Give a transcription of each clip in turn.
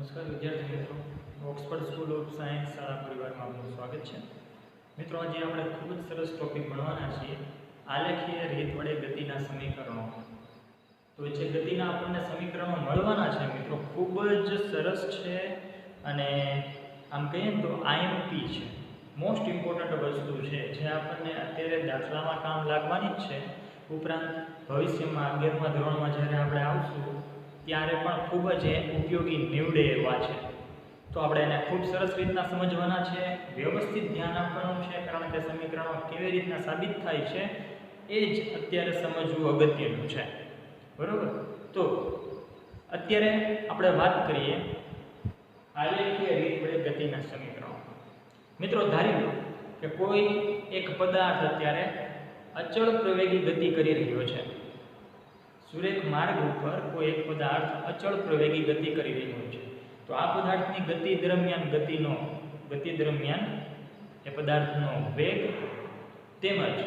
નમસ્કાર વિદ્યાર્થી મિત્રો, ઓક્સફર્ડ સ્કૂલ ઓફ સાયન્સ શાળા પરિવારમાં આપનું સ્વાગત છે. મિત્રો, આજે આપણે ખૂબ જ સરસ ટોપિક ભણવાના છીએ, આલેખીય રીત વડે ગતિના સમીકરણો. તો જે ગતિના આપણને સમીકરણો મળવાના છે મિત્રો, ખૂબ જ સરસ છે અને આમ કહીએ તો આઈએમપી છે, મોસ્ટ ઇમ્પોર્ટન્ટ વસ્તુ છે જે આપણને અત્યારે દાખલામાં કામ લાગવાની જ છે. ઉપરાંત ભવિષ્યમાં 11મા ધોરણમાં જ્યારે આપણે આવશું ત્યારે પણ ખૂબ જ ઉપયોગી નીવડે એવા છે. તો આપણે એને ખૂબ સરસ રીતના સમજવાના છે, વ્યવસ્થિત ધ્યાન આપવાનું છે, કારણ કે સમીકરણો કેવી રીતના સાબિત થાય છે એ જ અત્યારે સમજવું અગત્યનું છે. બરોબર? તો અત્યારે આપણે વાત કરીએ આલેખીય રીત વડે ગતિના સમીકરણો. મિત્રો, ધારી લો કે કોઈ એક પદાર્થ અત્યારે અચળ પ્રવેગી ગતિ કરી રહ્યો છે. સુરેખ માર્ગ ઉપર કોઈ એક પદાર્થ અચળ પ્રવેગી ગતિ કરી રહ્યો છે. તો આ પદાર્થની ગતિ દરમિયાન એ પદાર્થનો વેગ તેમજ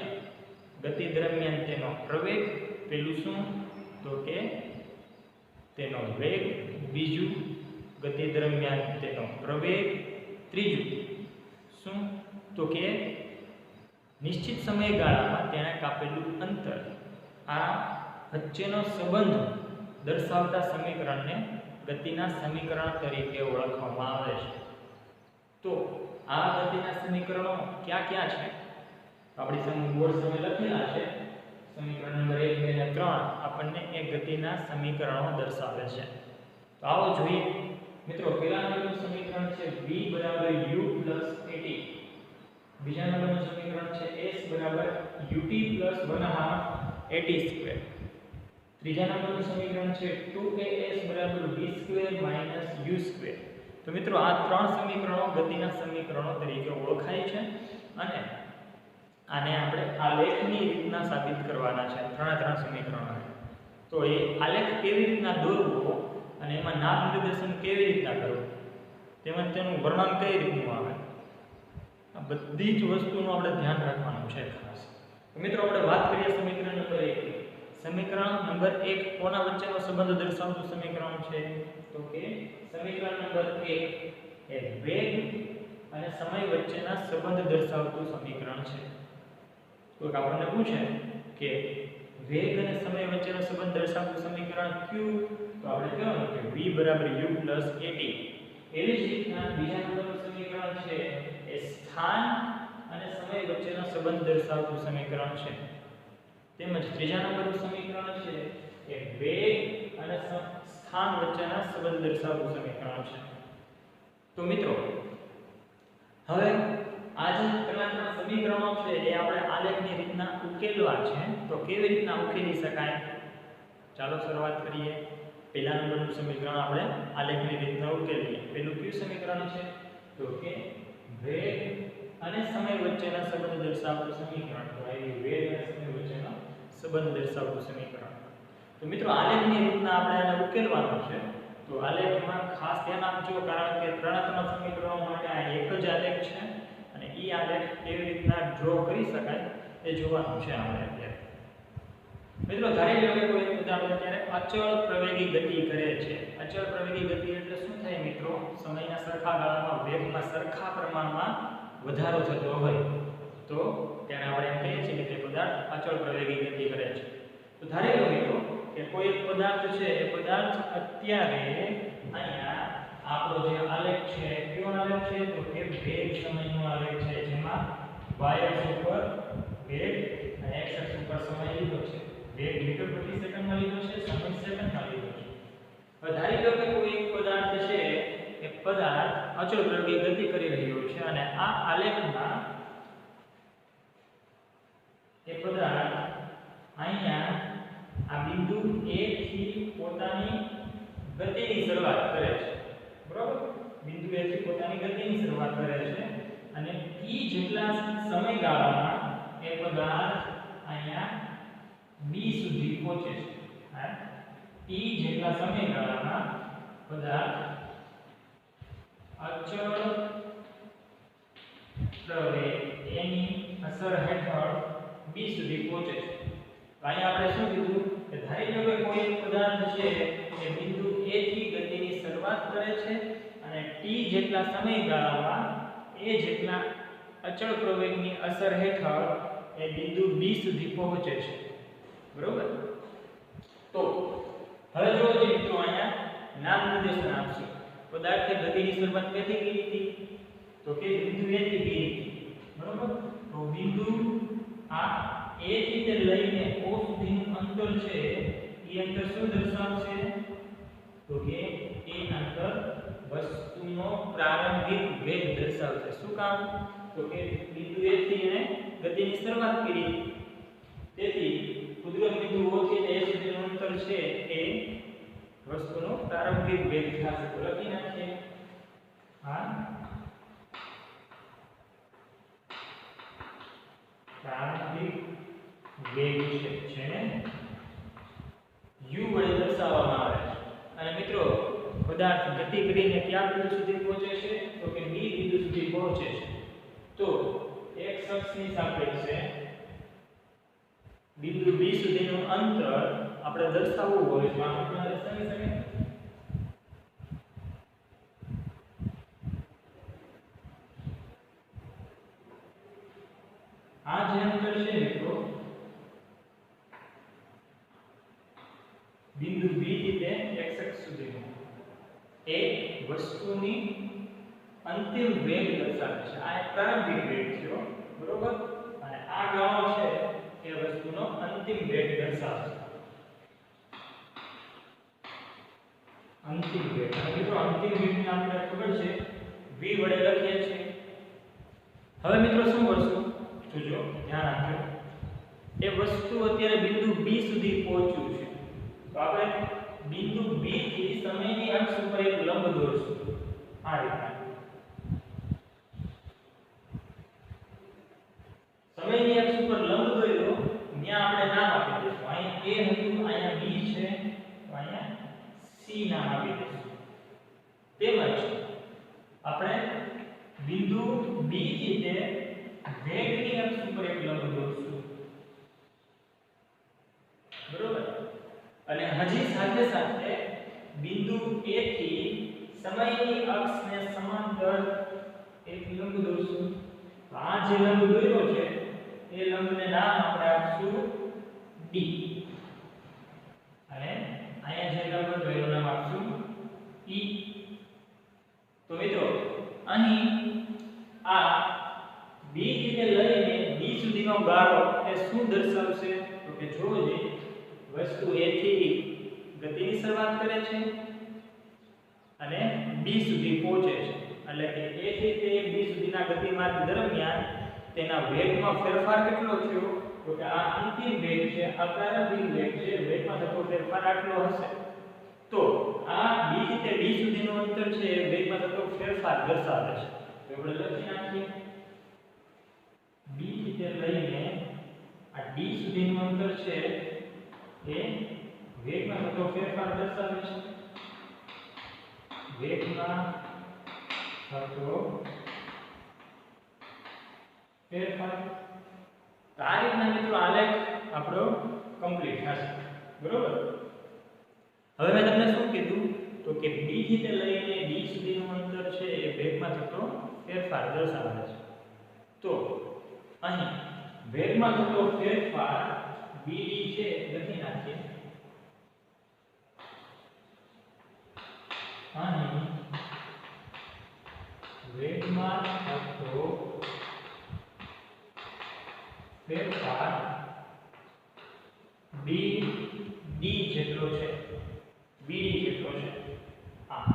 ગતિ દરમિયાન તેનો પ્રવેગ, પેલું શું તો કે તેનો વેગ, બીજું ગતિ દરમિયાન તેનો પ્રવેગ, ત્રીજું શું તો કે નિશ્ચિત સમયગાળામાં તેણે કાપેલું અંતર. આ વચ્ચેનો સંબંધ દર્શાવતા સમીકરણને ગતિના સમીકરણ તરીકે ઓળખવામાં આવે છે. તો આ ગતિના સમીકરણો ક્યાં ક્યાં છે? આપણી સામે બોર્ડ સામે લખેલા છે. સમીકરણ નંબર 1, 2 અને 3 આપણને એ ગતિના સમીકરણો દર્શાવે છે. તો આવો જોઈએ. મિત્રો, પહેલા નંબરનું સમીકરણ છે v = u + at. બીજા નંબરનું સમીકરણ છે s = ut + 1/2 at². ત્રીજા નંબરનું સમીકરણ છે 2as = v² - u². તો મિત્રો, આ ત્રણ સમીકરણો ગતિના સમીકરણો તરીકે ઓળખાય છે અને આને આપણે આલેખની રીતના સાબિત કરવાના છે. ત્રણ સમીકરણો. તો એ આલેખ કેવી રીતના દોરવો અને એમાં નામ નિર્દેશન કેવી રીતના કરવું તેમજ તેનું વર્ણન કઈ રીતનું આવે, આ બધી જ વસ્તુનું આપણે ધ્યાન રાખવાનું છે ખાસ. તો મિત્રો, આપણે વાત કરીએ સમીકરણ નંબર 1. સમીકરણ નંબર 1 કોના વચ્ચેનો સંબંધ દર્શાવતું સમીકરણ છે તો કે સમીકરણ નંબર 1 એ વેગ અને સમય વચ્ચેના સંબંધ દર્શાવતું સમીકરણ છે. તો આપણને પૂછે કે વેગ અને સમય વચ્ચેનો સંબંધ દર્શાવતું સમીકરણ કયું? તો આપણે કહેવાનું કે v = u + at. એવી જ રીતના બીજા નંબરનું સમીકરણ છે એ સ્થાન અને સમય વચ્ચેનો સંબંધ દર્શાવતું સમીકરણ છે. તેમજ ત્રીજા નંબરનું સમીકરણ છે એ વેગ અને સ્થાન વચ્ચેના સંબંધ દર્શાવતું સમીકરણ છે. તો મિત્રો, હવે આ જે ત્રણ સમીકરણો છે એ આપણે આલેખની રીતના ઉકેલવા છે. તો કેવી રીતના ઉકેલી શકાય? ચાલો શરૂઆત કરીએ. પહેલા નંબરનું સમીકરણ આપણે આલેખની રીતના ઉકેલીએ. પહેલું કયું સમીકરણ છે તો કે વેગ અને સમય વચ્ચેના સંબંધ દર્શાવતું સમીકરણ. તો અહીં વેગ અને સમય વચ્ચેનો સંબંધ દર્શાવતું સમીકરણ. તો મિત્રો, આલેખની રીતના આપણે આને ઉકેલવાનું છે. તો આલેખમાં ખાસ ધ્યાન આપજો, કારણ કે ત્રણ સમીકરણો માટે આ એક જ આલેખ છે અને એ આલેખ કેવી રીતના ડ્રો કરી શકાય એ જોવાનું છે આપણે અત્યારે. મિત્રો, ધારી લો કે કોઈ પદાર્થ અત્યારે અચળ પ્રવેગી ગતિ કરે છે. અચળ પ્રવેગી ગતિ એટલે શું થાય મિત્રો? સમયના સરખા ગાળામાં વેગમાં સરખા પ્રમાણમાં વધારો થતો હોય તો તેને આપણે એમ કહીએ છીએ કે તે પદાર્થ અચળ પ્રવેગી ગતિ કરે છે. તો ધારી લો મિત્રો કે કોઈ એક પદાર્થ છે, એ પદાર્થ અત્યારે અહીંયા આપણો જે આલેખ છે કયો આલેખ છે તો કે વેગ સમયનો આલેખ છે, જેમાં y અક્ષ ઉપર વેગ અને x અક્ષ ઉપર સમય લીધો છે. વેગ મીટર પ્રતિ સેકન્ડમાં લીધો છે, સમય સેકન્ડમાં લીધો છે. હવે ધારી લો કે કોઈ એક પદાર્થ છે, એ પદાર્થ અચળ પ્રવેગી ગતિ કરી રહ્યો છે અને આ આલેખમાં એ પદાર્થ અહીંયા આ બિંદુ A થી પોતાની ગતિની શરૂઆત કરે છે. બરાબર? બિંદુ A થી પોતાની ગતિની શરૂઆત કરે છે અને t જેટલા સમયગાળામાં એ પદાર્થ અહીંયા B સુધી પહોંચે છે. t જેટલા સમયગાળામાં પદાર્થ અચળ પ્રવેગ એની અસર હેઠળ B સુધી પહોંચે છે. અહીંયા આપણે શું કીધું કે ધારી લો કે કોઈ એક પદાર્થ છે એ બિંદુ A થી ગતિની શરૂઆત શરૂઆત કરે છે અને t જેટલા સમયગાળામાં a જેટલા અચળ પ્રવેગની અસર હેઠળ એ બિંદુ b સુધી પહોંચે છે. બરોબર? તો હવે જો મિત્રો અહીંયા નામ નિર્દેશન આપશું. પદાર્થે ગતિની શરૂઆત ક્યાંથી કરી હતી? તો કે બિંદુ a થી b હતી. બરોબર? તો બિંદુ આ a થી તે લઈને o સુધીનું અંતર છે એ અંતર શું દર્શાવશે? તો કે એ અંતર વસ્તુનો પ્રારંભિક વેગ દર્શાવશે. શું કામ? તો કે બિંદુ a થી એને ગતિની શરૂઆત કરી, તેથી ઉદ્ગમ બિંદુ o થી a સુધીનું અંતર છે એ વસ્તુનો પ્રારંભિક વેગ થશે. તો લખી નાખીએ આ પ્રારંભિક વેગ છે ને u વડે દર્શાવવામાં આવે છે. અને મિત્રો પદાર્થ ગતિ કરીને કયા બિંદુ સુધી પહોંચે છે? તો કે b બિંદુ સુધી પહોંચે છે. તો x અક્ષની સાપેક્ષે બિંદુ b સુધીનું અંતર આપણે દર્શાવવું હોય તો આપણે દર્શાવી શકીએ. આ જે અંતર છે મિત્રો બિંદુ b થી તે x અક્ષ સુધીનું એ વસ્તુની અંતિમ વેગ દર્શાવે છે. આ એક પ્રારંભિક વેગ છે. બરોબર? અને આ ગાળો છે એ વસ્તુનો અંતિમ વેગ દર્શાવે છે. અંતિમ વેગ. અને મિત્રો અંતિમ વેગને આપણે ખબર છે v વડે લખીએ છીએ. હવે મિત્રો શું કરશું? જોજો, ધ્યાન આપજો. એ વસ્તુ અત્યારે બિંદુ b સુધી પહોંચ્યું છે. તો આપણે બિંદુ b થી સમયની અક્ષ ઉપર એક લંબ દોરશું. આ રીતના સમયની અક્ષ ઉપર લંબ દોર્યો, ત્યાં આપણે નામ આપી દઈશું. અહીંયા a હતું, અહીંયા b છે, તો અહીંયા c નામ આપી દઈશું. તેમજ આપણે બિંદુ b થી તે વેગની અક્ષ ઉપર એક લંબ દોરશું. બરોબર? અને હજી સાથે સાથે બિંદુ a થી સમયની અક્ષને સમાંતર એક લંબ દોરશું. આ જે લંબ દોર્યો છે એ લંબને નામ આપણે આપશું d. અને અહીંયા જે લંબ દોર્યો નામ આપશું e. તો મિત્રો અહીં આ b થી લઈને b સુધીનો ગાળો એ શું દર્શાવશે? તો કે જોજે વસ્તુ a થી ગતિની શરૂઆત કરે છે અને b સુધી પહોંચે છે. એટલે કે a થી તે b સુધીના ગતિમાર્ગ દરમિયાન તેના વેગમાં ફેરફાર કેટલો થયો? તો કે આ અંતિમ વેગ છે, આ પ્રારંભિક વેગ છે. વેગમાં થતો ફેરફાર આટલો હશે. તો આ b થી તે d સુધીનું અંતર છે એ વેગમાં થતો ફેરફાર દર્શાવે છે. તો આપણે લખી નાખીએ b થી તે લઈને આ d સુધીનું અંતર છે એ વેગમાં થતો ફેરફાર દર્શાવે છે. વેગમાં થતો ફેરફાર. તો આ રીતના મિત્રો આલેખ આપણો કમ્પ્લીટ થશે. બરોબર? હવે મેં તમને શું કીધું? તો કે b થી તે લઈને d સુધીનું અંતર છે એ વેગમાં થતો ફેરફાર દર્શાવે છે. તો અહીં વેગમાં થતો ફેરફાર bd છે લખી નાખીએ. અહીં વેગમાં થતો ફેરફાર bd જેટલો છે. bd જેટલો છે. હા,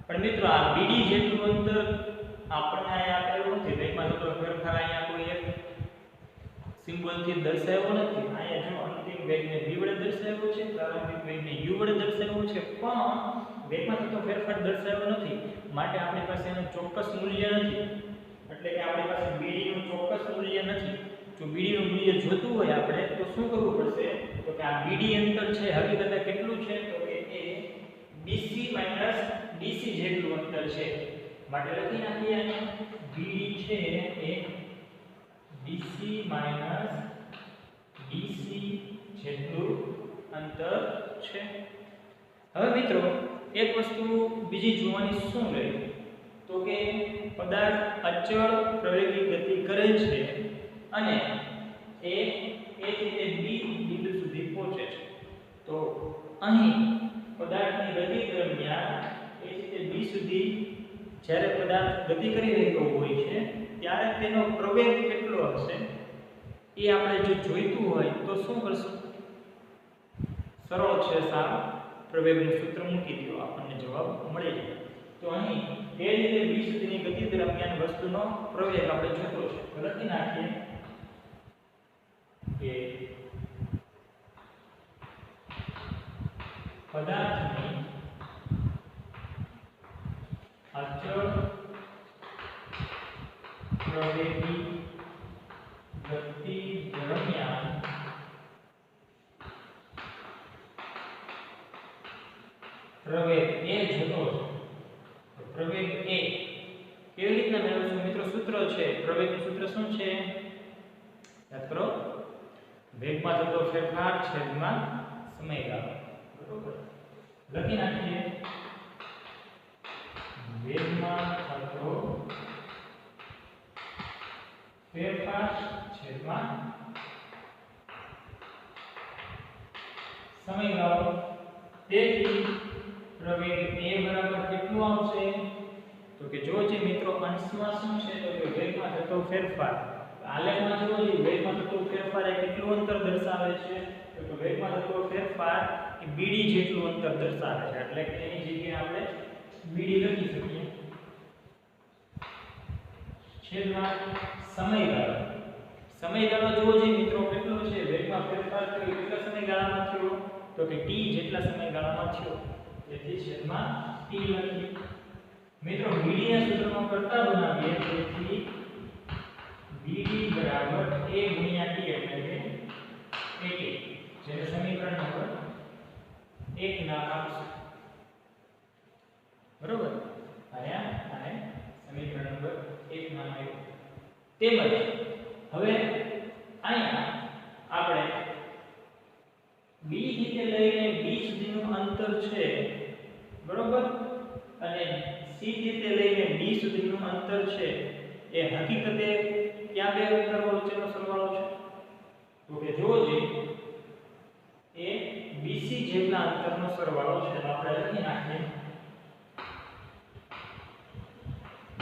પણ મિત્રો આ bd જેટલું અંતર આપણને અહીંયા આપેલું નથી. વેગમાં થતો ફેરફાર અહીંયા કોઈ એક સિમ્બોલથી દર્શાવ્યો નથી. અહીંયા જો અંતિમ વેગને v વડે દર્શાવ્યો છે, પ્રારંભિક વેગને u વડે દર્શાવ્યો છે, પણ વેગમાં થતો ફેરફાર દર્શાવ્યો નથી. માટે આપણી પાસે એનું ચોક્કસ મૂલ્ય નથી. એટલે કે આપણી પાસે bd નું ચોક્કસ મૂલ્ય નથી. જો bd નું મૂલ્ય જોતું હોય આપણે તો શું કરવું પડશે? તો કે આ bd અંતર છે હકીકતે કેટલું છે? તો કે એ bc dc જેટલું અંતર છે. માટે લખી નાખીએ અહીંયા bd છે એ dc dc જેટલું અંતર છે. હવે મિત્રો એક વસ્તુ બીજી જોવાની શું રહી તો કે પદાર્થ અચળ પ્રવેગી ગતિ કરે છે અને એ થી બી બિંદુ સુધી પહોંચે છે. તો અહીં પદાર્થની ગતિ દરમિયાન એ થી બી સુધી જ્યારે પદાર્થ ગતિ કરી રહ્યો હોય છે ત્યારે તેનો પ્રવેગ કેટલો હશે એ આપણે જો જોઈતું હોય તો શું કરશું? સરળ છે સાવ, પ્રવેગનું સૂત્ર મૂકી દો, આપણને જવાબ મળી જાય. તો અહીં એ રીતે બી સુધીની ગતિ દરમિયાન વસ્તુનો પ્રવેગ આપણે જોતો છે. તો લખી નાખીએ કે પદાર્થની અચળ પ્રવેગી ગતિ દરમિયાન પ્રવેગ એ જતો છે. તો પ્રવેગ એ કેવી રીતના મેળવશું મિત્રો? સૂત્ર છે, પ્રવેગનું સૂત્ર શું છે? યાદ કરો, વેગમાં થતો ફેરફાર છેદમાં સમયગાળો. બરોબર, લખી નાખીએ વેગમાં થતો ફેરફાર છેદમાં સમયગાળો. તેથી પ્રવેગ a બરાબર કેટલું આવશે? તો કે જો જે મિત્રો અંશમાં શું છે તો કે વેગમાં થતો ફેરફાર. આલેખમાં જો જે વેગમાં થતો ફેરફાર એ કેટલું અંતર દર્શાવે છે? તો કે વેગમાં થતો ફેરફાર એ bd જેટલું અંતર દર્શાવે છે. એટલે કે એની જગ્યાએ આપણે bd લખી શકીએ. છેદમાં સમયગાળો. સમયગાળો જો જે મિત્રો કેટલો છે? વેગમાં ફેરફાર થયો કેટલા સમયગાળામાં થયો? તો કે t જેટલા સમયગાળામાં થયો. તેથી છેદમાં t લખીએ. મિત્રો bd ના સૂત્રમાં કરતા બનાવીએ. તેથી bd બરાબર a ગુણ્યા t એટલે કે at, જેને સમીકરણ નંબર 1 નામ આપશું. બરોબર, અહીંયા આને સમીકરણ નંબર 1 નામ આપ્યું. તેમજ હવે અહીંયા આપણે b થી લઈને d સુધીનું અંતર છે, બરોબર, અને c થી લઈને d સુધીનું અંતર છે એ હકીકતે ક્યાં બે અંતર વચ્ચેનો સરવાળો છે? તો કે જો જે એ bc જેટલા અંતરનો સરવાળો છે. તો આપણે લખી નાખીએ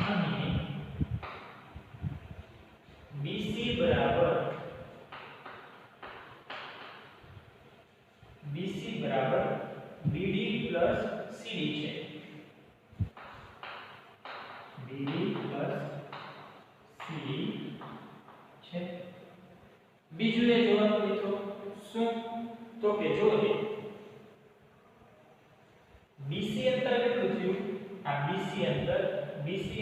અહીં bc બરાબર bd plus cd છે. bd plus cd છે. બીજું એ જોવાનું મિત્રો શું? તો કે જો bc અંતર કેટલું થયું? આ bc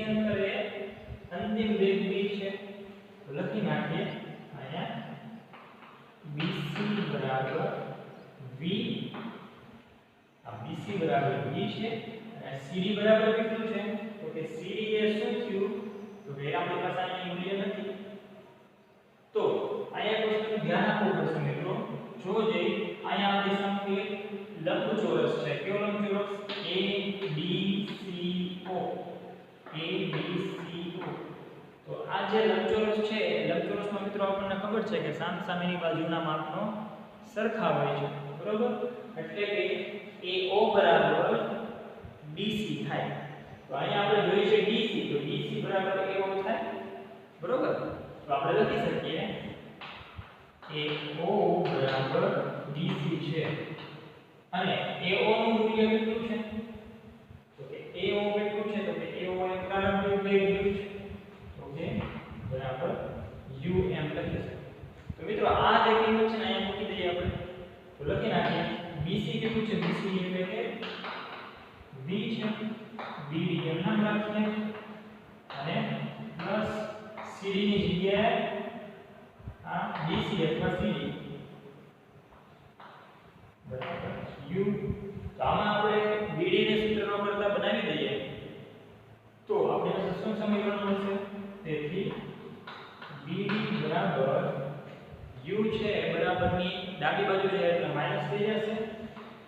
અંતર એ અંતિમ વેગ v છે. તો લખી નાખીએ અહીંયા bc બરાબર v, આ bc બરાબર v છે અને cd બરાબર કેટલું છે? તો કે cd એ શું થયું? તો કે આપણી પાસે અહીં મૂલ્ય નથી. તો અહીંયા એક વસ્તુનું ધ્યાન આપવું પડશે મિત્રો. જો જે અહીંયા આપણી સામે લંબચોરસ છે. કેવો લંબચોરસ? ABCO. તો આ જે લંબચોરસ છે, લંબચોરસમાં મિત્રો આપણને ખબર છે કે સામસામેની બાજુના માપનો સરખા હોય છે. બરોબર, એટલે કે AO બરાબર BC થાય. તો અહીંયા આપણે જોઈએ છે DC, તો DC બરાબર AO થાય. બરોબર, તો આપણે લખી શકીએ AO બરાબર DC છે. અને AO નું મૂલ્ય કેટલું છે? તો કે AO કેટલું છે? તો કે AO એ પ્રારંભિક વેગ u છે. ઓકે, બરાબર u એમ લખી શકીએ. તો મિત્રો આ જે કિંમત છે ને અહીંયા મૂકી દઈએ આપણે. તો લખી નાખીએ BC કેટલું છે? BC એટલે કે v છે. BD એમ નામ રાખીએ અને પ્લસ CD ની જગ્યાએ આ BC અથવા CD બરાબર u. તો આમાં આપણે BD ને સૂત્રનો કરતા બનાવી દઈએ તો આપણે શું સમીકરણ મળશે? તેથી BD બરાબર u છે બરાબરની ડાબી બાજુ જાય એટલે માઈનસ થઈ જશે.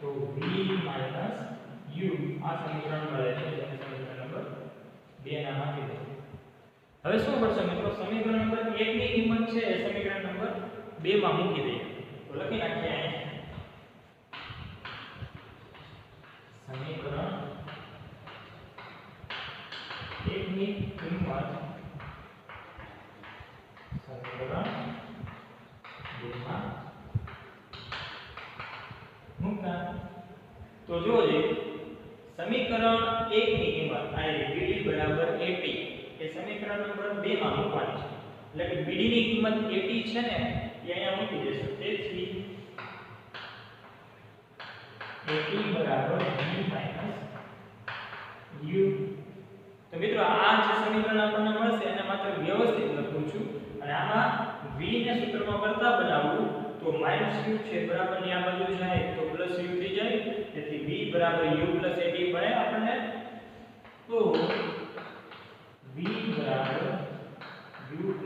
તો v માઈનસ u આ સમીકરણ મળે છે જેને સમીકરણ નંબર 2 નામ આપી દો. હવે શું કરશો મિત્રો, સમીકરણ નંબર 1 ની કિંમત છે એ સમીકરણ નંબર 2 માં મૂકી દઈએ. તો લખી નાખીએ અહીં સમીકરણ 1 ની કિંમત સમીકરણ 2 માં મૂકતા. તો જોજો સમીકરણ 1 ની કિંમત આ BD બરાબર 80 એ સમીકરણ નંબર 2 માં મૂકવાની છે. એટલે કે BD ની કિંમત 80 છે ને એ અહીંયા મૂકી દેશો. તેથી 80 બરાબર v - u. તો મિત્રો આ જે સમીકરણ આપણને મળશે એને માત્ર વ્યવસ્થિત લખું છું અને આમાં v ને સૂત્રમાં કરતા બનાવવું તો -u છે બરાબર ની આ બાજુ જાય તો +u થઈ જાય. તેથી v બરાબર u + 80 બને આપણને. તો v બરાબર u +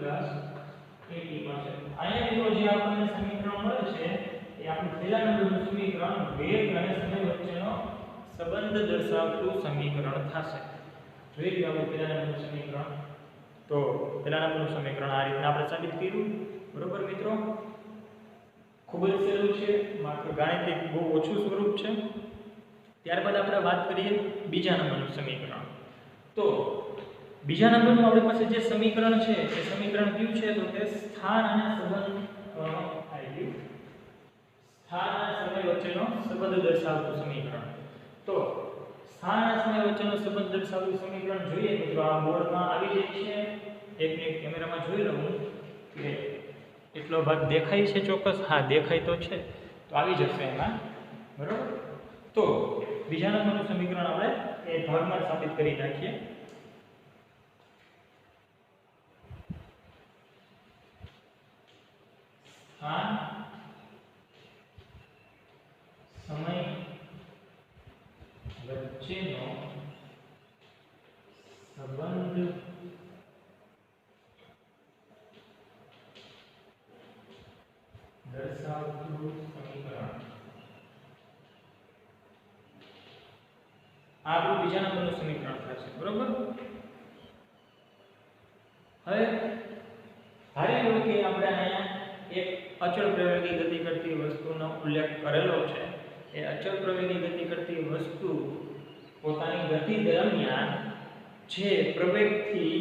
80 મળશે. અહીંયા મિત્રો જે આપણને સમીકરણ મળે છે એ આપણું પહેલા નંબરનું સમીકરણ વેગ અને સમય વચ્ચેનો સંબંધ દર્શાવતું સમીકરણ થશે. જોઈ લો આપણે પહેલા નંબરનું સમીકરણ. તો પહેલા નંબરનું સમીકરણ આ રીતના આપણે સાબિત કર્યું. બરોબર મિત્રો, ખૂબ જ સહેલું છે, માત્ર ગાણિતિક બહુ ઓછું સ્વરૂપ છે. ત્યારબાદ આપણે વાત કરીએ બીજા નંબરનું સમીકરણ. તો બીજા નંબરનું આપણી પાસે જે સમીકરણ છે એ સમીકરણ કયું છે તો કે સ્થાન અને સંબંધ સ્થાન અને સમય વચ્ચેનો સંબંધ દર્શાવતું સમીકરણ. તો સ્થાન અને સમય વચ્ચેનો સંબંધ દર્શાવતું સમીકરણ જોઈએ મિત્રો આ બોર્ડમાં આવી જાય છે. એક મિનિટ કેમેરામાં જોઈ લઉં કે એટલો ભાગ દેખાય છે ચોક્કસ. હા, દેખાય તો છે, તો આવી જશે એમાં. બરોબર. તો બીજા નંબરનું સમીકરણ આપણે એ ભાગમાં સાબિત કરી નાખીએ. સ્થાન સમય વચ્ચેનો સંબંધ દર્શાવતું સમીકરણ. આ આપણું બીજા નંબરનું સમીકરણ થશે. બરોબર. હવે ધારી લો કે આપણે અહીંયા એક અચળ પ્રવેગી ગતિ કરતી વસ્તુનો ઉલ્લેખ કરેલો છે. એ અચળ પ્રવેગી ગતિ કરતી વસ્તુ પોતાની ગતિ દરમિયાન જે પ્રવેગથી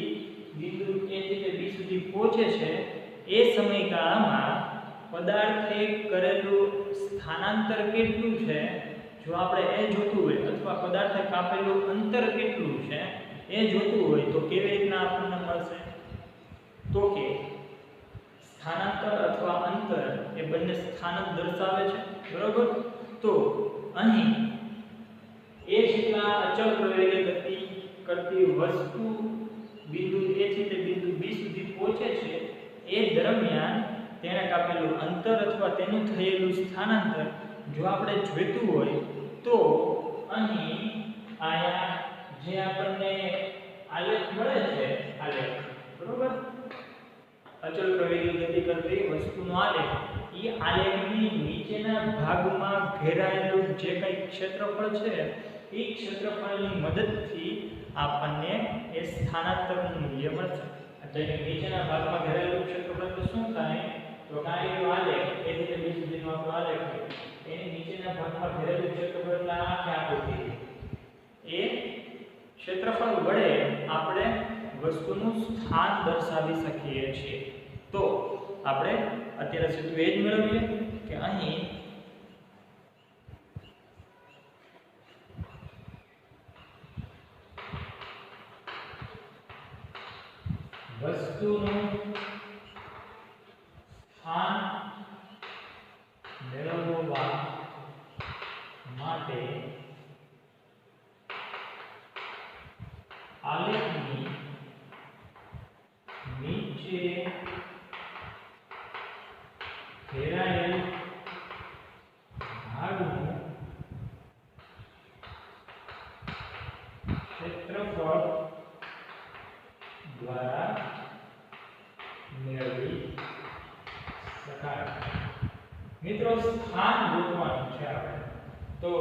બિંદુ A થી B સુધી પહોંચે છે એ સમયગાળામાં પદાર્થે કરેલું સ્થાનાંતર કેટલું છે જો આપણે એ જોતું હોય અથવા પદાર્થે કાપેલું અંતર કેટલું છે એ જોતું હોય તો કેવી રીતના આપણને મળશે? તો કે સ્થાનાંતર અથવા અંતર એ બંને સ્થાનક દર્શાવે છે. બરોબર. તો અહીં એ જેટલા અચળ પ્રવેગે ગતિ કરતી વસ્તુ બિંદુ A થી તે બિંદુ B સુધી પહોંચે છે એ દરમિયાન તેણે કાપેલું અંતર અથવા તેનું થયેલું સ્થાનાંતર જો આપણે જોઈતું હોય તો અહીં આયા જે આપણને આલેખ મળે છે આલેખ. બરોબર. અચળ પ્રવેગી ગતિ કરતી વસ્તુનો આલેખ એ આલેખની નીચેના ભાગમાં ઘેરાયેલું જે કંઈ ક્ષેત્રફળ છે એ ક્ષેત્રફળની મદદથી આપણને એ સ્થાનાંતરનું મૂલ્ય મળશે. એટલે નીચેના ભાગમાં ઘેરાયેલું ક્ષેત્રફળ તો શું થાય તો કાંઈ આલેખ એ રીતે B સુધીનો આપણો આલેખ હોય એની નીચેના ભાગમાં ઘેરાયેલું ક્ષેત્રફળ એટલે આ કે આકૃતિ એ ક્ષેત્રફળ વડે આપણે વસ્તુનું સ્થાન દર્શાવી શકીએ છીએ. તો આપણે અત્યારે સીધું એ જ મેળવીએ કે અહીં વસ્તુનું સ્થાન મેળવવા માટે આલેખની નીચે ઘેરાયેલ ભાગનું ક્ષેત્રફળ દ્વારા મેળવી શકાય. મિત્રો સ્થાન ગોતવાનું છે આપણે. તો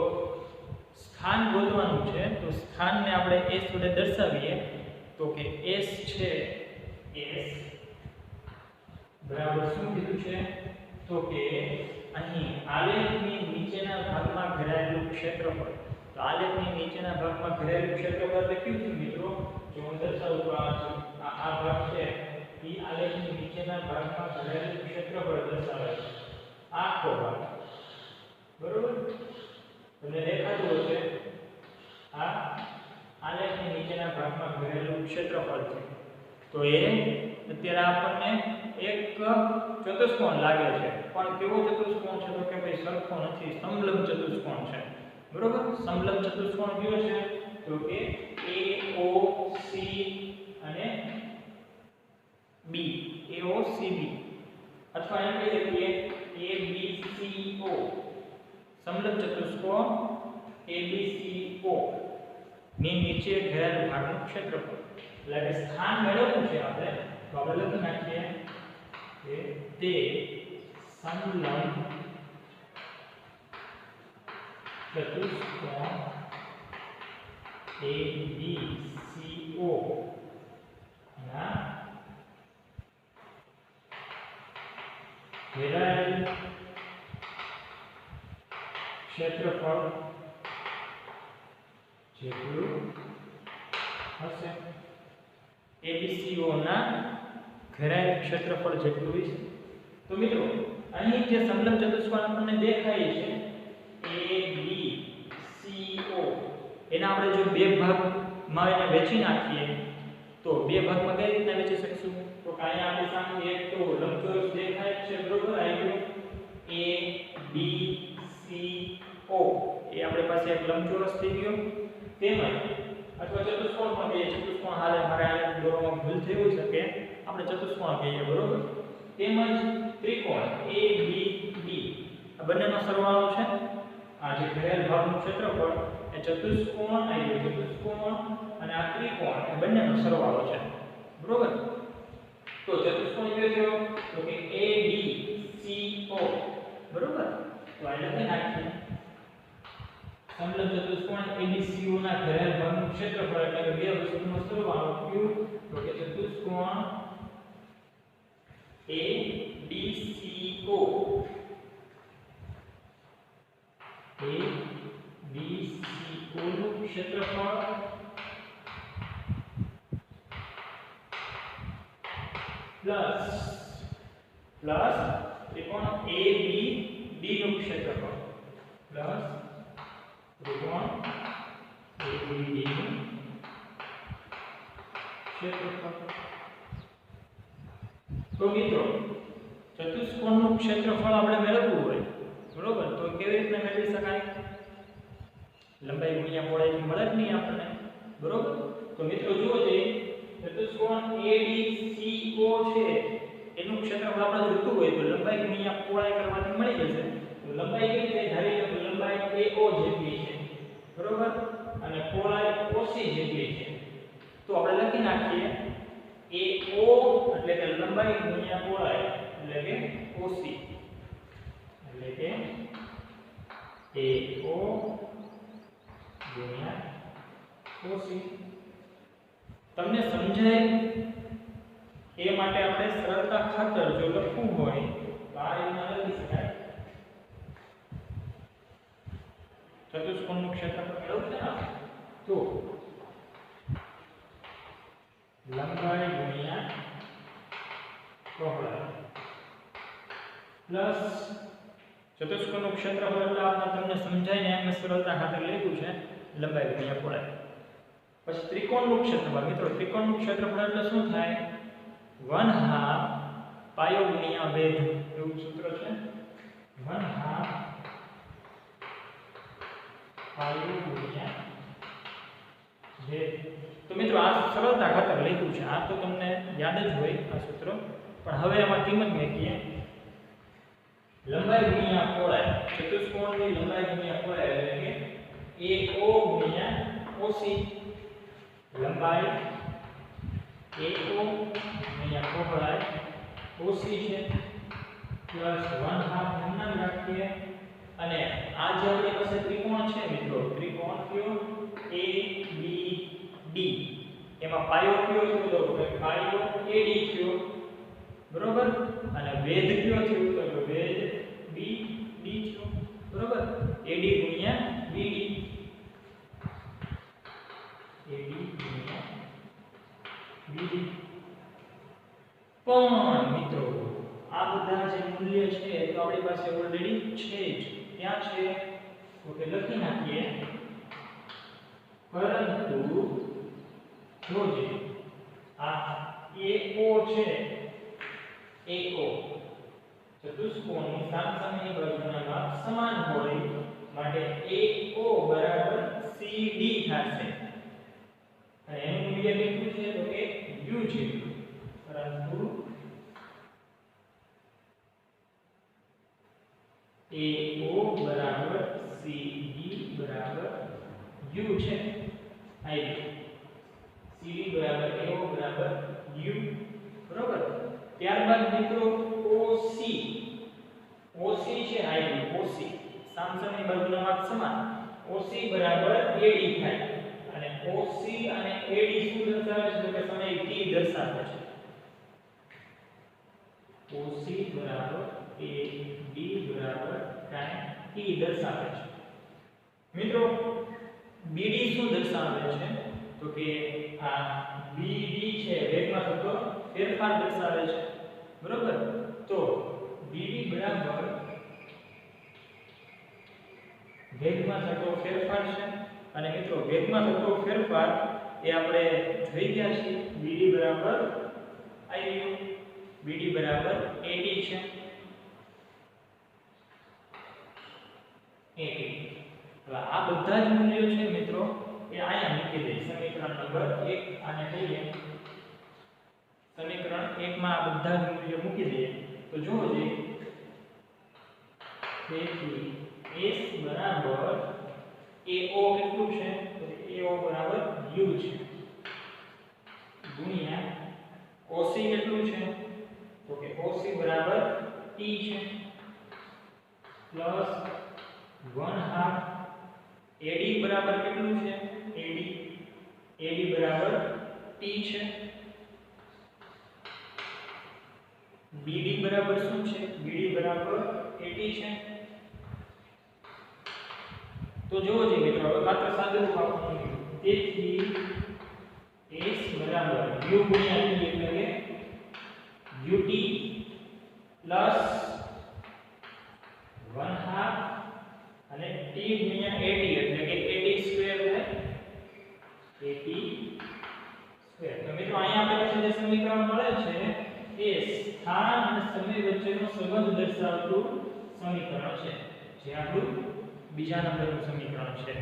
સ્થાન ગોતવાનું છે તો સ્થાનને આપણે s વડે દર્શાવીએ તો કે s છે s બરાબર શું કીધું છે તો કે અહીં આલેખની નીચેના ભાગમાં ઘેરાયેલું ક્ષેત્રફળ તો આલેખની નીચેના ભાગમાં ઘેરાયેલું ક્ષેત્રફળ એટલે કેવું છે મિત્રો જો હું દર્શાવું તો આ ભાગ છે એ આલેખની નીચેના ભાગમાં ઘેરાયેલું ક્ષેત્રફળ દર્શાવે છે આખો ભાગ બરોબર તમને દેખાતું હશે આ આલેખની નીચેના ભાગમાં ઘેરાયેલું ક્ષેત્રફળ છે તો એ અત્યારે આપણને એક ચતુષ્કોણ લાગે છે પણ કેવો ચતુષ્કોણ છે તો કે ભાઈ સરખો નથી સમલંબ ચતુષ્કોણ છે બરોબર સમલંબ ચતુષ્કોણ કયો છે તો કે AOC અને B AOCB અથવા એમ કહી શકીએ ABCO સમલંબ ચતુષ્કોણ ABCO ની નીચે ઘેરાયેલ ભાગનું ક્ષેત્રફળ એટલે કે સ્થાન મેળવવું છે આપણે તો આપણે લખી નાખીએ કે તે સમલંબ ચતુષ્કોણ ABCO ના ઘેરાયેલ ક્ષેત્રફળ જેટલું હશે ABCO ના ઘેરાયેલ ક્ષેત્રફળ જેટલું હશે તો મિત્રો અહીં જે સમલંબ ચતુષ્કોણ આપણને દેખાય છે ABCO એના આપણે જો બે ભાગમાં એને વહેંચી નાખીએ તો બે ભાગમાં કઈ રીતે વહેંચી શકશું તો કાંઈ આપણી સામે એક તો લંબચોરસ દેખાય છે બરોબર આવી ABCO એ આપણી પાસે એક લંબચોરસ થઈ ગયો તેમજ અથવા ચતુષ્કોણ પણ કહીએ ચતુષ્કોણ હાલે મારે આ દોરવામાં ભૂલ થઈ હોય શકે આપણે ચતુષ્કોણ કહીએ બરોબર તેમજ ત્રિકોણ ABD આ બંનેનો સરવાળો છે આ જે ઘેરાયેલ ભાગનું ક્ષેત્રફળ એ ચતુષ્કોણ આવી ચતુષ્કોણ અને આ ત્રિકોણ એ બંનેનો સરવાળો છે બરોબર તો ચતુષ્કોણ કયો થયો તો કે ABCO બરોબર તો આ લખી નાખીએ સમલંબ ચતુષ્કોણ ABCO ના ઘેરાયેલ ભાગનું ક્ષેત્રફળ એટલે કે બે વસ્તુનો સરવાળો કયું તો કે ચતુષ્કોણ ABCO નું ક્ષેત્રફળ પ્લસ ત્રિકોણ ABD નું ક્ષેત્રફળ પ્લસ ત્રિકોણ ABD નું ક્ષેત્રફળ તો મિત્રો ચતુષ્કોણનું ક્ષેત્રફળ આપણે મેળવવું હોય બરોબર તો કેવી રીતે મેળવી શકાય લંબાઈ ગુણ્યા પહોળાઈ મળે જ નહીં આપણને બરોબર તો મિત્રો જુઓ જોઈએ ચતુષ્કોણ ABCO છે એનું ક્ષેત્રફળ આપણે જોઈતું હોય તો લંબાઈ ગુણ્યા પહોળાઈ કરવાથી મળી જશે તો લંબાઈ કેવી રીતે ધારી લો લંબાઈ AO જેટલી છે બરોબર અને પહોળાઈ OC જેટલી છે તો આપણે લખી નાખીએ AO એટલે કે લંબાઈ ગુણ્યા પહોળાઈ એટલે કે OC એટલે કે AO ગુણ્યા OC તમને સમજાય એ માટે આપણે સરળતા ખાતર જો લખવું હોય તો આ રીતના લખી શકાય ચતુષ્કોણનું ક્ષેત્રફળ મેળવવું છે ને તો લંબાઈ ગુણ્યા પહોળાઈ પ્લસ ચતુષ્કોણનું ક્ષેત્રફળ એટલે આપણે તમને સમજાય ને એમ સરળતા ખાતર લખ્યું છે લંબાઈ ગુણ્યા પહોળાઈ પછી ત્રિકોણનું ક્ષેત્રફળ મિત્રો ત્રિકોણનું ક્ષેત્રફળ એટલે શું થાય 1/2 પાયો ગુણ્યા વેધ એવું સૂત્ર છે 1/2 પાયો ગુણ્યા વેધ તો મિત્રો આ સરળતા ખાતર લખ્યું છે આ તો તમને યાદ જ હોય આ સૂત્ર પણ હવે આમાં કિંમત મૂકીએ લંબાઈ ગુણ્યા પહોળાઈ ચતુષ્કોણની લંબાઈ ગુણ્યા પહોળાઈ એટલે કે AO ગુણ્યા OC લંબાઈ AO ગુણ્યા પહોળાઈ OC છે પ્લસ 1/2 ધ્યાનમાં રાખીએ અને આ જે આપણી પાસે ત્રિકોણ છે મિત્રો, ત્રિકોણ કયો A B D, એમાં પાયો કયો થયો તો પાયો AD થયો, બરોબર, અને વેધ કયો થયો તો વેધ BD થયો, બરોબર, AD ગુણ્યા BD, AD ગુણ્યા BD. પણ મિત્રો આ બધા જે મૂલ્ય છે તો આપણી પાસે ઓલરેડી છે જ, ક્યાં છે ઓકે લખી નાખીએ. પરંતુ જોજે આ AO છે, AO ચતુષ્કોણની સામસામેની બાજુના માપ સમાન હોય માટે AO બરાબર CD થશે, અને એનું મૂલ્ય કેટલું છે તો કે U છે. પરંતુ AO બરાબર CD બરાબર U છે, આઈ CD બરાબર AO બરાબર U, બરોબર. ત્યારબાદ મિત્રો OC છે, આઈ OC સામસામેની બાજુના માપ સમાન, OC બરાબર AD થાય, અને OC અને AD શું દર્શાવે છે તો કે સમય t દર્શાવે છે. OC બરાબર AD બરાબર ટાઈમ t દર્શાવે છે. મિત્રો BD શું દર્શાવે છે તો કે આ BD છે વેગમાં થતો ફેરફાર દર્શાવે છે, બરોબર. તો BD બરાબર વેગમાં થતો ફેરફાર છે, અને મિત્રો વેગમાં થતો ફેરફાર એ આપણે જોઈ ગયા છે. BD બરાબર આઈ BD બરાબર AD છે, AD. હવે આ બધા જ મૂલ્યો છે મિત્રો એ અહીંયા મૂકી દે. સમીકરણ નંબર 1 આને લઈએ, સમીકરણ 1 માં આ બધા જ મૂલ્યો મૂકી દઈએ તો જુઓ જે તેથી S બરાબર AO કેટલું છે તો AO બરાબર U છે, ગુણ્યા OC કેટલું છે તો કે OC બરાબર T છે, પ્લસ 1/2 AD બરાબર કેટલું છે AD બરાબર T છે, BD બરાબર શું છે BD બરાબર AD છે. તો જોવો જોઈએ મિત્રો હવે માત્ર સાદુરૂપ આપવાનું, તેથી S બરાબર U ગુણ્યા T એટલે કે UT પ્લસ 1/2 અને T ગુણ્યા AD એટલે કે AD સ્ક્વેર થાય, AD સ્ક્વેર. તો મિત્રો અહીંયા આપણે પાસે જે સમીકરણ મળે છે એ સ્થાન અને સમય વચ્ચેનો સંબંધ દર્શાવતું સમીકરણ છે, જે આપણું બીજા નંબરનું સમીકરણ છે.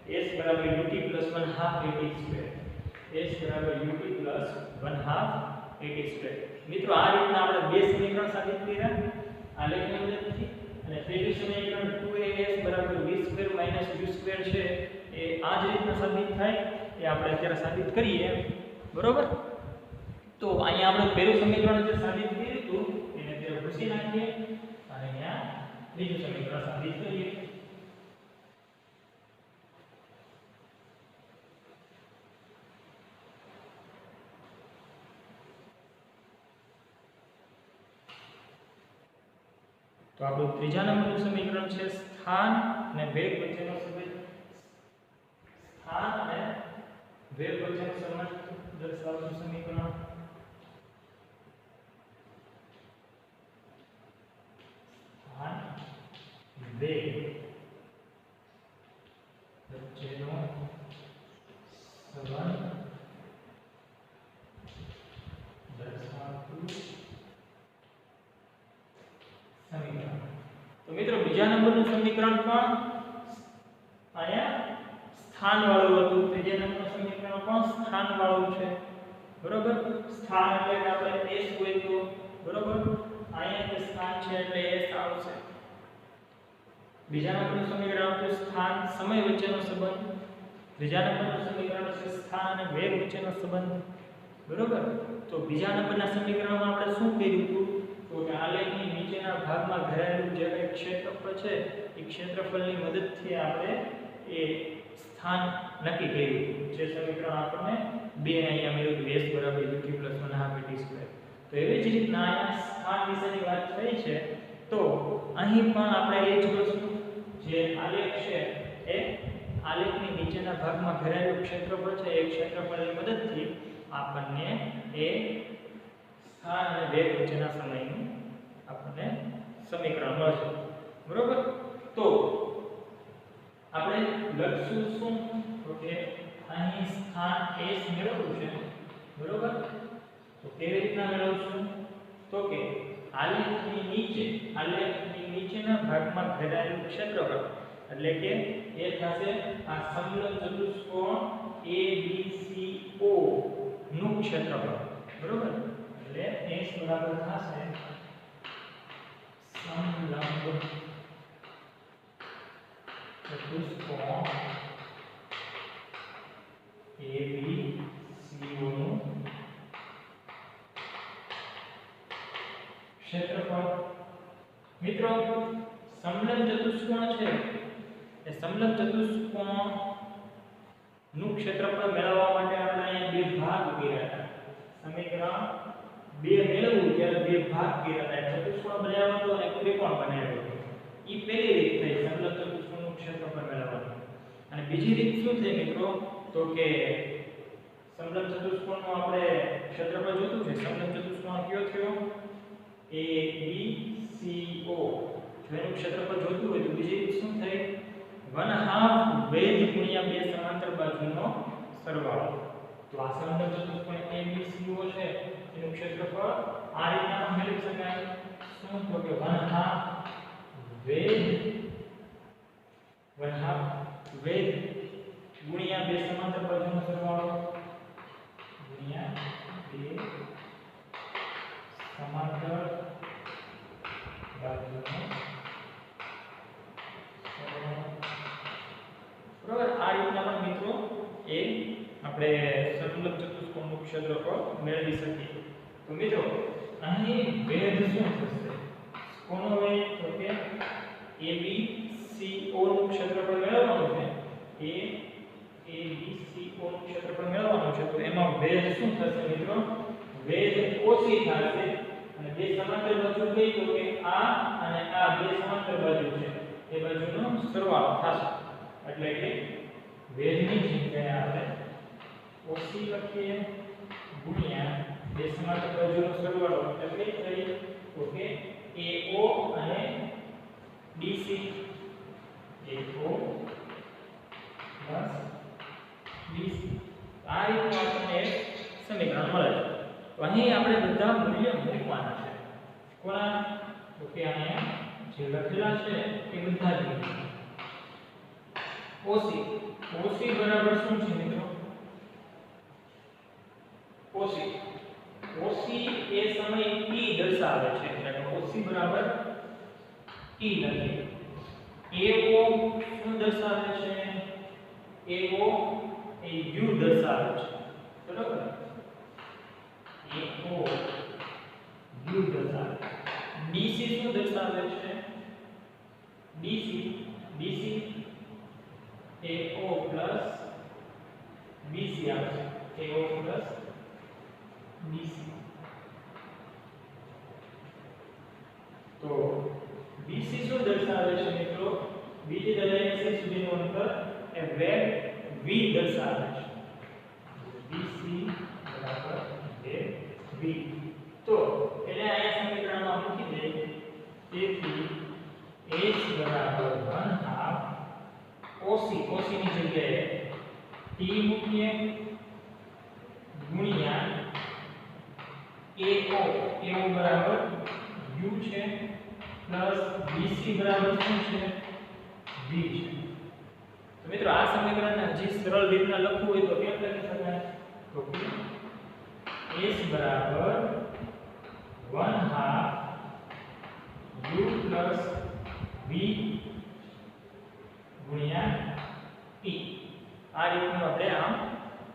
S બરાબર UT plus 1/2 AD square, S બરાબર UT પ્લસ 1/2 AD સ્ક્વેર. મિત્રો આ રીતના આપણે બે સમીકરણ સાબિત કર્યા આ લેખની મદદથી, અને ત્રીજું સમીકરણ 2AS બરાબર v square minus u square છે એ આ જ રીતના સાબિત થાય એ આપણે અત્યારે સાબિત કરીએ, બરોબર. તો અહીંયા આપણે પહેલું સમીકરણ જે સાબિત કર્યું હતું એને અત્યારે ભૂસી નાખીએ અને અહીંયા ત્રીજું સમીકરણ સાબિત કરીએ. તો આપણું ત્રીજા નંબરનું સમીકરણ છે સ્થાન અને વેગ વચ્ચેનો સંબંધ, સ્થાન અને વેગ વચ્ચેનો સંબંધ દર્શાવતું સમીકરણ. સ્થાન વેગ વચ્ચેનો સંબંધ દર્શાવતું સમીકરણ. તો મિત્રો બીજા નંબરનું સમીકરણ પણ અહીંયા સ્થાન વાળું હતું, ત્રીજા નંબરનું સમીકરણ પણ સ્થાન વાળું છે, બરોબર. સ્થાન એટલે કે આપણે S હોય તો બરોબર અહીંયા જે સ્થાન છે એટલે S આવશે. બીજા નંબરનું સમીકરણ આવતું સ્થાન સમય વચ્ચેનો સંબંધ, ત્રીજા નંબરનું સમીકરણ છે સ્થાન અને વેગ વચ્ચેનો સંબંધ, બરોબર. તો બીજા નંબરના સમીકરણમાં આપણે શું કર્યું હતું તો કે આલેખની નીચેના ભાગમાં ઘેરાયેલું જે કંઈ ક્ષેત્રફળ છે એ ક્ષેત્રફળની મદદથી આપણે સ્થાન નક્કી કર્યું, જે સમીકરણ આપણને 2 અહીંયા મળ્યું s બરાબર ut + 1/2 t². તો એવી જ રીતના અહીંયા સ્થાન વિશેની વાત થઈ છે, તો અહીં પણ આપણે એ જ વસ્તુ, જે આલેખ છે એ આલેખની નીચેના ભાગમાં ઘેરાયેલું ક્ષેત્રફળ છે, એ ક્ષેત્રફળની મદદથી આપણને એ સ્થાન અને વેગ વચ્ચેના સમયનું આપણને સમીકરણ મળશે. બરોબર? તો આપણે લખશું શું? તો કે અહીં સ્થાન s મેળવવું છે. બરોબર? તો કેવી રીતના મેળવશું? તો કે આલેખની નીચેના ભાગમાં ઘેરાયેલું ક્ષેત્રફળ, એટલે કે એ થશે આ સમલંબ ચતુષ્કોણ ABCO નું ક્ષેત્રફળ. બરોબર? એટલે s બરાબર થશે સમલંબ ચતુષ્કોણ ABCO નું ક્ષેત્રફળ. મિત્રો, સમલંબ ચતુષ્કોણ છે એ સમલંબ ચતુષ્કોણ નું ક્ષેત્રફળ મેળવવા માટે આપણે અહીંયા બે ભાગ કર્યા હતા. સમીકરણ 2 મેળવવું ત્યારે બે ભાગ કર્યા હતા. ચતુષ્કોણ બનાવ્યો હતો અને ત્રિકોણ બનાવ્યો હતો. ઈ પહેલી રીત થઈ સમલંબ ચતુષ્કોણ નું ક્ષેત્રફળ મેળવવાની. અને બીજી રીત શું છે મિત્રો? તો કે સમલંબ ચતુષ્કોણનું આપણે ક્ષેત્રફળ જોતું છે. સમલંબ ચતુષ્કોણ કયો થયો? ABCO. જો એનું ક્ષેત્રફળ જોતું હોય તો બીજી રીત શું થઈ? 1/2 વેધ ગુણ્યા બે સમાંતર બાજુનો સરવાળો. તો આ સમલંબ ચતુષ્કોણ ABCO છે એનું ક્ષેત્રફળ આ રીતના પણ મેળવી શકાય. શું? તો કે 1/2 વેધ ગુણ્યા બે સમાંતર બાજુનો સરવાળો ગુણ્યા બે સમાંતર બાજુનો સરવાળો. બરાબર? આ રીતના પણ મિત્રો એ આપણે સમલંબ ચતુષ્કોણનું ક્ષેત્રફળ મેળવી શકીએ. તો મિત્રો, અહીં વેધ શું થશે? કોનો વેધ? તો કે ABCO નું ક્ષેત્રફળ મેળવવાનું છે. ABCO નું ક્ષેત્રફળ મેળવવાનું છે. તો એમાં વેધ શું થશે મિત્રો? વેધ ઓછી થશે. અને બે સમાંતર બાજુ કઈ? તો કે આ અને આ બે સમાંતર બાજુ છે, એ બાજુનો સરવાળો થશે. એટલે કે વેધની જગ્યાએ આપણે ઓછી લખીએ ગુણ્યા બે સમાંતર બાજુનો સરવાળો, એટલે કઈ થઈ? તો કે AO અને BC. AO BC. આ રીતનું આપણને એક સમીકરણ મળે છે. તો અહીં આપણે બધા મૂલ્ય મૂકવાના છે. કોના? તો કે અહીંયા જે લખેલા છે એ બધા જ મૂકવાના. OC બરાબર શું છે મિત્રો? OC એ સમય t દર્શાવે છે. એટલે OC બરાબર t લખીએ. AO શું દર્શાવે છે? AO એ u દર્શાવે છે. બરાબર? AO u દર્શાવે. BC શું દર્શાવે છે? BC AO plus BC આવશે. AO plus BC. તો BC શું દર્શાવે છે મિત્રો? બીજી દરેક સુધીનું અંતર એ વેગ v દર્શાવે છે. BC બરાબર વેગ v. તો એને અહીંયા સમીકરણમાં મૂકી દે. તેથી h બરાબર 1/2 OC ની જગ્યાએ t મૂકીએ ગુણ્યા AO બરાબર u છે પ્લસ BC બરાબર શું છે? v છે. તો મિત્રો, આ સમીકરણને હજી સરળ રીતના લખવું હોય તો કેમ લખી શકાય? તો h બરાબર 1/2 u પ્લસ v ગુણ્યા t. આ રીતનું આપણે આમ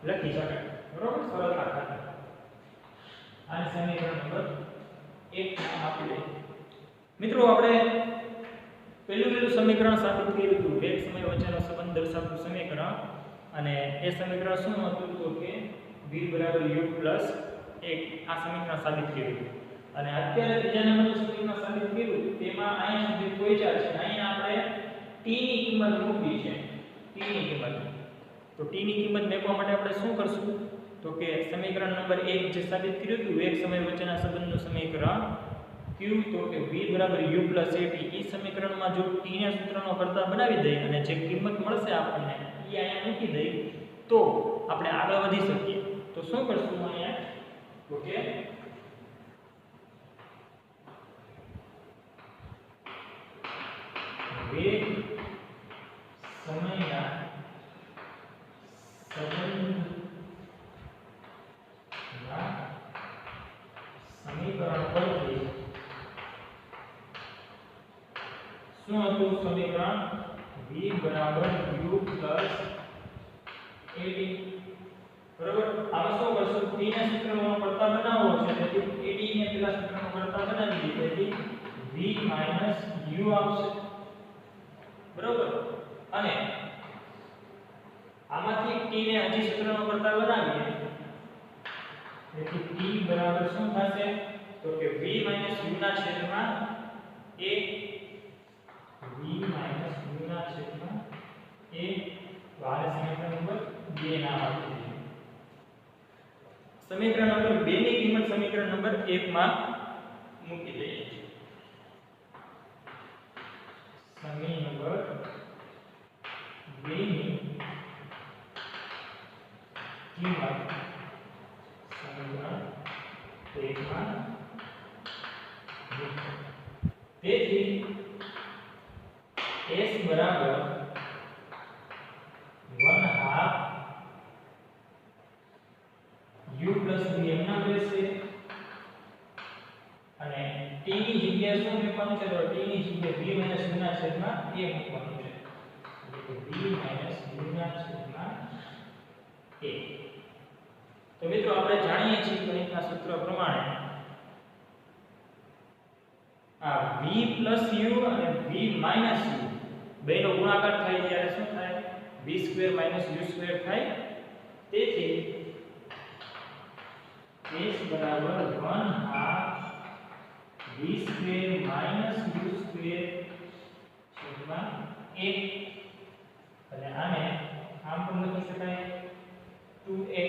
લખી શકાય. બરોબર? સરળતા ખાતર આ સમીકરણ નંબર 1 નામ આપી દઈએ. મિત્રો, આપણે પહેલું સમીકરણ સાબિત કર્યું હતું વેગ સમય વચ્ચેનો સંબંધ દર્શાવતું સમીકરણ, અને એ સમીકરણ શું હતું તો કે v u + 1 આ સમીકરણ સાબિત કર્યું હતું. અને અત્યારે ત્રીજા નંબરનું સમીકરણ સાબિત કર્યું તેમાં અહીં સુધી પહોંચ્યા છે. અહીં આપણે t ની કિંમત મૂકી છે, t ની કિંમત. તો t ની કિંમત મેળવવા માટે આપણે શું કરશું તો કે સમીકરણ નંબર 1 જે સાબિત કર્યું હતું વેગ સમય વચ્ચેના સંબંધનું સમીકરણ q તો કે v = u + at એ સમીકરણમાં જો t ના સૂત્રનો કરતા બનાવી દઈએ અને જે કિંમત મળશે આપણને એ અહીંયા મૂકી દઈએ તો આપણે આગળ વધી શકીએ. તો શું કરશું અહીંયા તો કે વેગ સમયના સંબંધના સમીકરણ પરથી શું હતું સમીકરણ v = u + at. બરાબર. આમાં શું કરશું t ના સૂત્રનો કરતા બનાવવો છે તેથી at ને પેલા સૂત્રનો કરતા બનાવી દઈએ તેથી v - u આવશે. બરાબર. અને આમાંથી t ને હજી સૂત્રનો કરતા બનાવીએ તેથી t બરાબર શું થશે તો કે v - u ના છેદમાં a, v - u ના છેદમાં a. તો આ સમીકરણ નંબર 2 નામ આપી દીધું. સમીકરણ નંબર 2 ની કિંમત સમીકરણ નંબર 1 માં મૂકી દઈએ. સમીકરણ નંબર 2 ની કિંમત સમીકરણ 1 માં તેથી s બરાબર 1/2 u + v એમના રહેશે અને t ની જગ્યાએ શું મૂકવાનું છે તો t ની જગ્યાએ v - u ના છેદમાં a મૂકવાનું છે એટલે કે v - u ના છેદમાં a. તો મિત્રો આપણે જાણીએ છીએ ગણિતના સૂત્ર પ્રમાણે આ v + u અને v - u બેનો ગુણાકાર થાય ત્યારે શું થાય v² - u² થાય. તેથી s બરાબર 1/2 v² - u² છેદમાં 1 અને આને આમ પણ લખી શકાય 2a.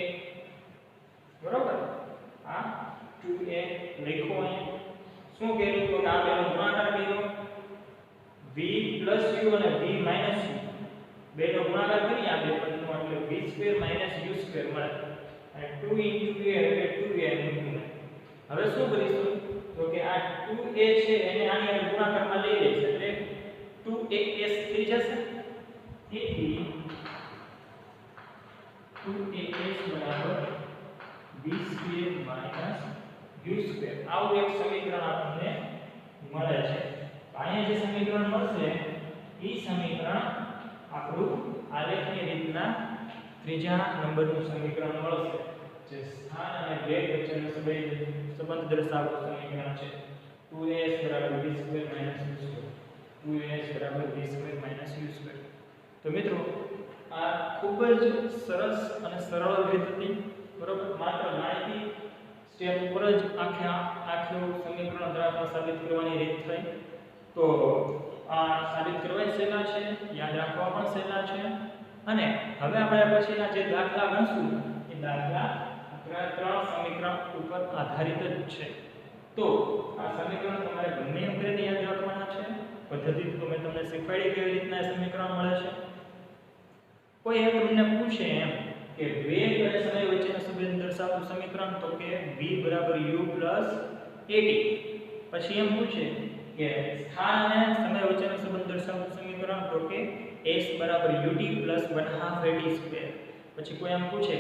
બરોબર. આ 2a લખો. અહીંયા શું કર્યું તો આ બેનો ગુણાકાર કર્યો v + u અને v - u બેનો ગુણાકાર કરી આ બે પદનો એટલે v² - u² મળે અને 2 * a એટલે 2a મૂકીને હવે શું કરીશું તો કે આ 2a છે એને આની અંદર ગુણાકારમાં લઈ લઈશું એટલે 2as થઈ જશે. તેથી 2as બરાબર v² - u². આવું એક સમીકરણ આપણને મળે છે. અહીંયા જે સમીકરણ મળશે એ સમીકરણ આપણું આલેખની રીતના ત્રીજા નંબરનું સમીકરણ મળશે જે સ્થાન અને વેગ વચ્ચેનો સંબંધ દર્શાવતું સમીકરણ છે. 2as = v² - u². 2as = v² - u². તો મિત્રો આ ખૂબ જ સરસ અને સરળ રીત હતી. બરોબર. માત્ર માહિતી સ્ટેપ ઉપર જ આખું સમીકરણ ધરાવતા સાબિત કરવાની રીત થઈ. તો આ સાબિત કરવા સહેલા છે, યાદ રાખવા પણ સહેલા છે. અને હવે આપણે પછીના જે દાખલા ગણશું એ દાખલા આપણા 3 સમીકરણ ઉપર આધારિત જ છે. તો આ સમીકરણ તમારે ગમે એમ કરીને યાદ રાખવાના છે. પદ્ધતિ તો મેં તમને શીખવાડી કેવી રીતના સમીકરણ મળે છે. કોઈ એક તમને પૂછે એમ કે વેગ અને સમય વચ્ચેનો સંબંધ દર્શાવતું સમીકરણ તો કે v = u + at. પછી એમ પૂછે કે સ્થાન અને સમય વચ્ચેનો સંબંધ દર્શાવતું સમીકરણ તો કે s = ut + 1/2at². પછી કોઈ એમ પૂછે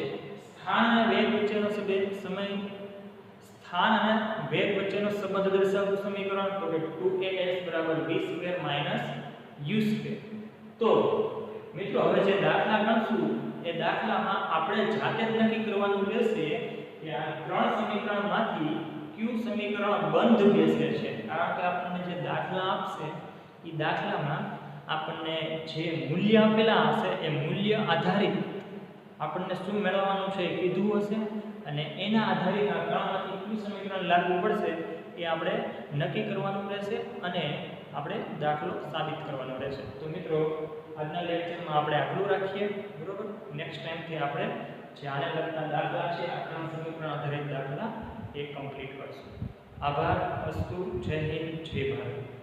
સ્થાન અને વેગ વચ્ચેનો સંબંધ દર્શાવતું સમીકરણ તો કે 2as = v² - u². તો મિત્રો હવે જે દાખલા ગણશું એ દાખલામાં આપણે જાતે જ નક્કી કરવાનું રહેશે કે આ 3 સમીકરણમાંથી કયું સમીકરણ બંધ બેસે છે. કારણ કે આપણને જે દાખલા આપશે એ દાખલામાં આપણને જે મૂલ્ય આપેલા હશે એ મૂલ્ય આધારિત આપણને શું મેળવવાનું છે એ કીધું હશે અને એના આધારિત આ ત્રણમાંથી કયું સમીકરણ લાગુ પડશે એ આપણે નક્કી કરવાનું રહેશે અને આપણે દાખલો સાબિત કરવાનો રહેશે. તો મિત્રો આજના લેક્ચરમાં આપણે આટલું રાખીએ, બરોબર. નેક્સ્ટ ટાઈમથી આપણે જે આને લગતા દાખલા છે આ ત્રણ સમીકરણ આધારિત દાખલા એ કમ્પ્લીટ કરશું. આભાર. અસ્તુ. જય હિન્દ, જય ભારત.